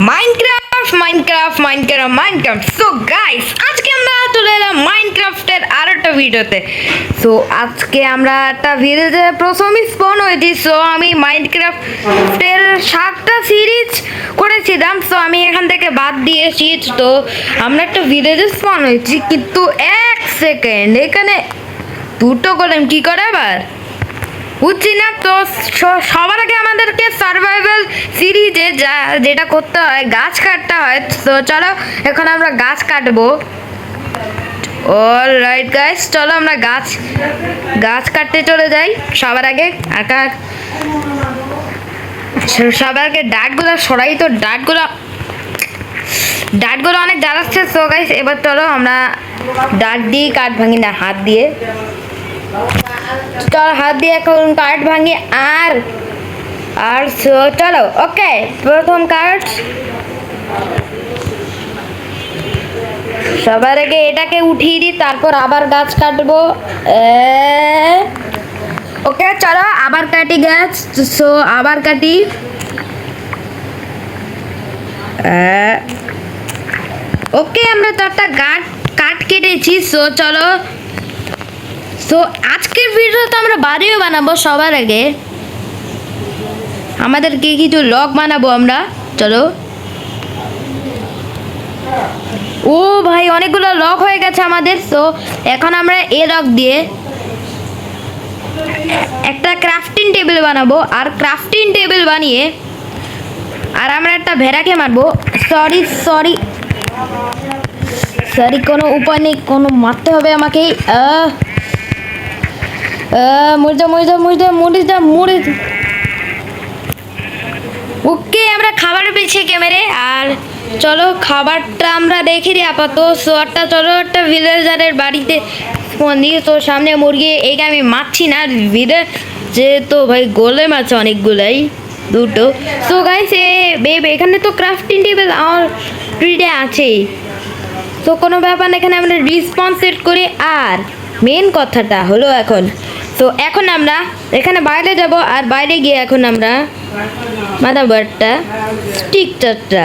Minecraft so guys আজকে আমরা চলে এলাম মাইনক্রাফটের আর একটা ভিডিওতে। সো আজকে আমরা একটা ভিডিওতে প্রথমই স্পন হয়েছি। সো আমি মাইনক্রাফটের 7টা সিরিজ করেছিলাম, সো আমি এখান থেকে বাদ দিয়েছি। তো আমরা একটা ভিডিওতে স্পন হয়েছি, কিন্তু 1 সেকেন্ড এখানে দুটো গোলেম কি করে আবার বুঝছি না। তো সবার আগে আমাদেরকে সার্ভাইভাল সিরিজে যেটা করতে হয় গাছ কাটতে হয়। তো চলো এখন আমরা গাছ কাটবো। অলরাইট গাইস, চলো আমরা গাছ কাটতে চলে যাই। সবার আগে সবার আগে ডাটগুলো সরাই। তো ডাটগুলো অনেক জ্বালাচ্ছে। সো গাইস এবার চলো আমরা ডাট দিয়ে কাঠ ভাঙি, না হাত দিয়ে। চলো হাত দিয়ে এখন কাঠ ভাঙি। আর চলো ওকে, প্রথম কাঠ সবার আগে এটাকে উঠিয়ে দিই, তারপর আবার গাছ কাটবো। ওকে চলো আবার কাটি গাছ। সো আবার কাটি। ওকে আমরা তো একটা কাঠ কেটেছি। সো চলো, সো আজকের ভিডিওতে আমরা বাড়িও বানাবো। সবার আগে আমাদেরকে কিছু লক বানাবো আমরা। চলো, ও ভাই অনেকগুলো লক হয়ে গেছে আমাদের। সো এখন আমরা এ লক দিয়ে একটা ক্রাফটিং টেবিল বানাবো। আর ক্রাফটিং টেবিল বানিয়ে আর আমরা একটা ভেড়াকে মারবো। সরি কোনো উপায় নেই, কোনো মারতে হবে আমাকে। মরে ওকে আমরা খাবার পেয়েছি ক্যামেরে। আর চলো খাবারটা আমরা রেখে দিই আপাতত। সো একটা চলো একটা ভিলেজারের বাড়িতে ফোন দিয়ে। তো সামনে মুরগি, এইটা আমি মারছি না যে তো ভাই গোলে মাছ অনেকগুলাই, দুটো। সো গাইস এখানে তো ক্রাফটিং টেবিল অলরেডি আছেই। তো কোনো ব্যাপার না, এখানে আমরা রিসপন্স সেট করি। আর মেন কথাটা হলো এখন আমরা এখানে বাইরে যাব। আর বাইরে গিয়ে এখন আমরা মাদারবোর্ডটা স্টিকটা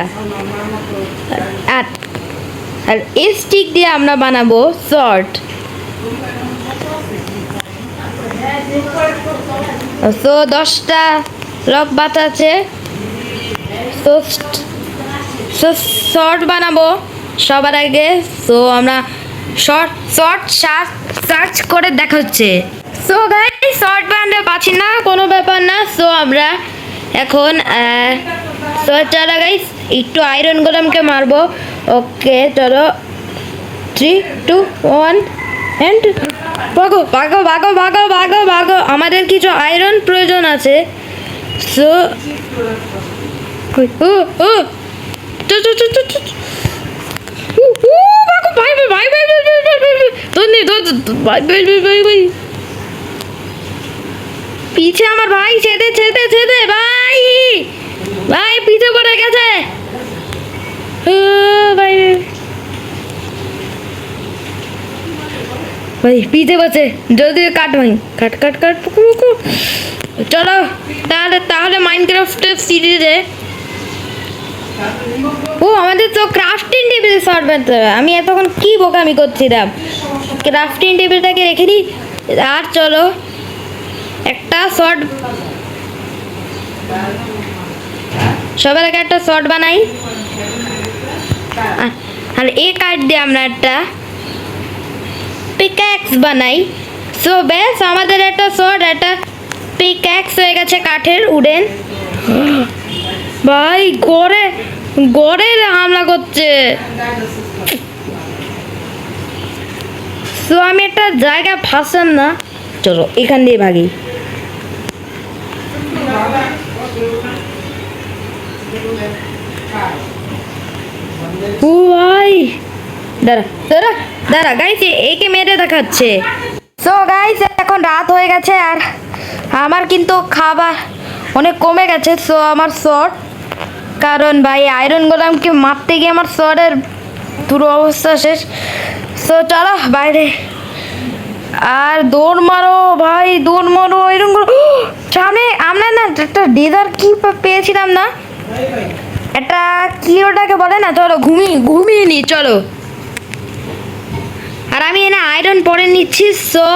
আর এই স্টিক দিয়ে আমরা বানাবো শর্ট। তো 10টা লক বাঁচাচ্ছে। তো শর্ট বানাবো সবার আগে। সো আমরা শর্ট সার্চ করে দেখা হচ্ছে। সো গাইস শর্ট বানাতে পাচ্ছি না, কোনো ব্যাপার না। সো আমরা এখন চলো গাইস একটু আয়রন গোলামকে মারবো। ওকে চলো 3 2 1 এন্ড ভাগো। আমাদের কিছু আয়রন প্রয়োজন আছে। সো পিছে আমার ভাই ছেদে ভাই পিছে পড়ে গেছে ভাই পিছে বসে যদি কাট ভাই কাট চলো তাহলে মাইনক্রাফটের সিরিজে আমাদের তো ক্রাফটিং টেবিল শর্ট বানাতে হবে। আমি এতক্ষণ কি বোকামি করছিলাম, ক্রাফটিং টেবিলটাকে রেখে দিই। আর চলো একটা শর্ট সবার আগে একটা শর্ট বানাই। আর এই কাঠ দিয়ে আমরা একটা পিক্যাক্স বানাই। সো বেশ আমাদের একটা শর্ট একটা পিক্যাক্স হয়ে গেছে কাঠের উডেন। ভাই গড়ে হামলা করছে। তো আমি একটা জায়গা ফাঁসলাম না, চলো এখান দিয়ে ভাগি। ও ভাই দাঁড়া গাইস, একে মেরে দেখাচ্ছে। সো গাইস এখন রাত হয়ে গেছে আর আমার কিন্তু খাবার অনেক কমে গেছে। সো আমার শর্ট, কারণ ভাই আয়রন গোলামকে মারতে গিয়ে আমার শর্টের পুরো অবস্থা শেষ। সো চলো বাইরে আর দৌড় মারো ভাই, এরকম সামনে আমরা না একটা ডেজার কি পেয়েছিলাম না, একটা কি ওটাকে বলে না, চলো ঘুমিয়ে নি চলো। আর আমি এনে আয়রন পরে নিচ্ছি। সো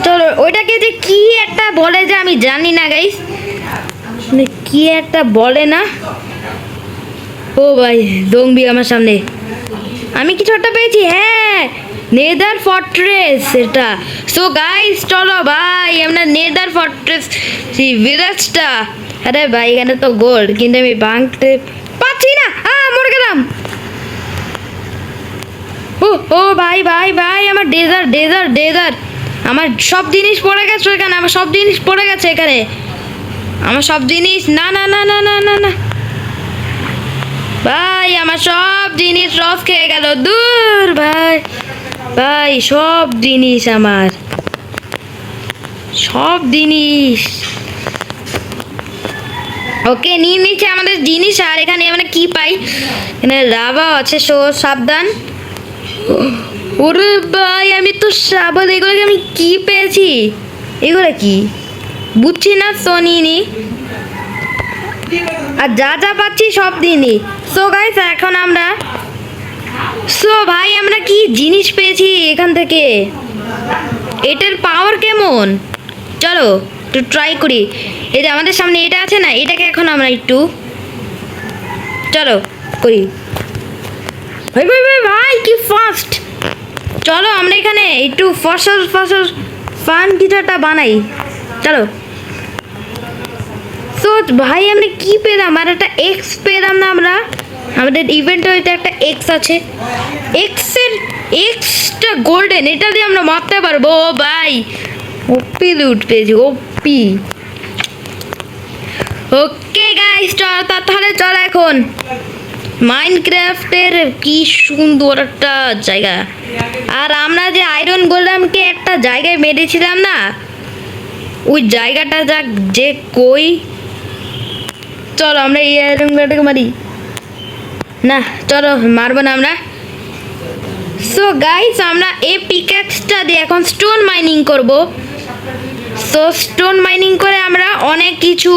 চলো, ওইটাকে যে কি একটা বলে যে আমি জানি না গাইস, কি একটা বলে না। ও ভাই জম্বি আমার সামনে, আমি কিছু একটা পেয়েছি। হ্যাঁ, নেদার ফর্ট্রেস এটা। সো গাইস চলো ভাই আমরা নেদার ফর্ট্রেস ভিলেজটা। আরে ভাই এখানে তো গোল্ড, কিন্তু আমি ভাঙতে পাচ্ছি না। মরে গেলাম। ও ভাই ভাই ভাই আমার ডেজার্ট আমার সব জিনিস পড়ে গেছে এখানে, আমার সব জিনিস পড়ে গেছে এখানে, আমার সব জিনিস। না না না না না না না ভাই, আমার সব জিনিস রস খেয়ে গেল। দূর ভাই ভাই, সব জিনিস আমার সব জিনিস ওকে নিয়ে নিচ্ছে আমাদের জিনিস। আর এখানে আমরা কি পাই, এখানে রাবা আছে, সো সাবধান। ওরে ভাই আমি তো সাবধান, এগুলোকে আমি কি পেয়েছি, এগুলো কি বুঝছি না। সোনিনি আর যা যা পাচ্ছি সব দিনই। সো গাইস এখন আমরা, সো ভাই আমরা কি জিনিস পেয়েছি এখান থেকে, এটার পাওয়ার কেমন, চলো একটু ট্রাই করি। এই যে আমাদের সামনে এটা আছে না, এটাকে এখন আমরা একটু চলো করি। ভাই ভাই ভাই ভাই কি ফাস্ট, চলো আমরা এখানে একটু ফসল ফান কিছু একটা বানাই চলো। তো ভাই আমরা কি পেলাম, আর একটা এক্স পেলাম না আমরা, আমাদের ইভেন্টে হয়তো একটা এক্স আছে, এক্সটা গোল্ডেন, এটা দিয়ে আমরা মারতে পারবো। ও ভাই ওপি লুট পেয়েছি, ওপি। ওকে গাইস তাহলে চল এখন মাইনক্রাফটের কি সুন্দর একটা জায়গা। আর আমরা যে আয়রন গোলামকে একটা জায়গায় মেরেছিলাম না, ওই জায়গাটা যাক যে কই, চলো আমরা এই আয়রন গোলামটাকে মারি না, চলো মারবো না আমরা। সো গাইস আমরা এই পিক্যাক্সটা দিয়ে এখন স্টোন মাইনিং করব। সো স্টোন মাইনিং করে আমরা অনেক কিছু,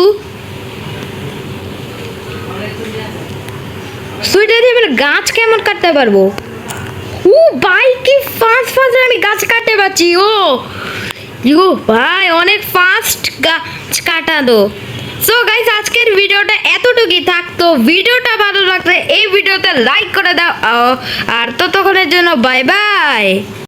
সুইটা দিয়ে আমরা গাছ কেমন কাটতে পারবো। ও ভাই কি ফাস্ট আমি গাছ কাটতে পারছি। ও ভাই অনেক ফাস্ট গাছ কাটানো। সো গাইস আজকের ভিডিওটা এতটুকুই থাকতো। ভিডিওটা ভালো লাগলে এই ভিডিওতে লাইক করে দাও, আর ততক্ষণের জন্য বাই বাই।